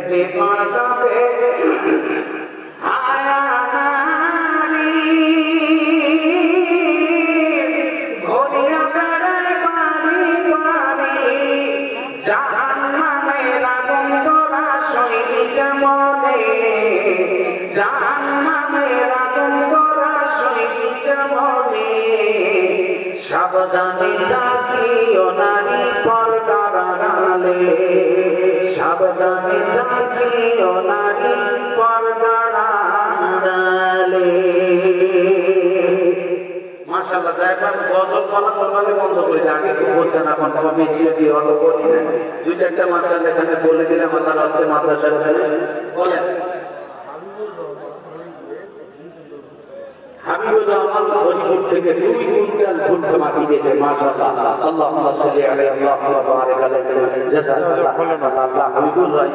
বিপদে হায়ানারি ঘনিয়া বেড়ায় বাড়ি বাড়ি জাহান্নামের আগুন তোরা সইবি কেমনে জাহান্নামের আগুন তোরা সইবি কেমনে সাবধানে থাকিও নারী পর্দার আড়ালে সাবধানে থাকিও নারী পর্দার আড়ালে। মাশাআল্লাহ ড্রাইভার গজল বলা বললে বন্ধ করে দেয়। আগে খুব বলতেন, এখন কমে ছিল দিয়ে অত বলি না। দুই চারটা মাশাআল্লাহ এখানে বলে দিলে আমার রাত্রে মাদ্রাসায় বলেন। হাবিবুল্লাহ আল্লাহ হরিপুর থেকে 2 কুইন্টাল ভুট্টা মাটি দিয়েছে। মাশাআল্লাহ, আল্লাহুম্মা সাল্লি আলাইহি ওয়া বারিক আলাইহি। জাযাকাল্লাহ। আল্লাহ হাবিবুল্লাহ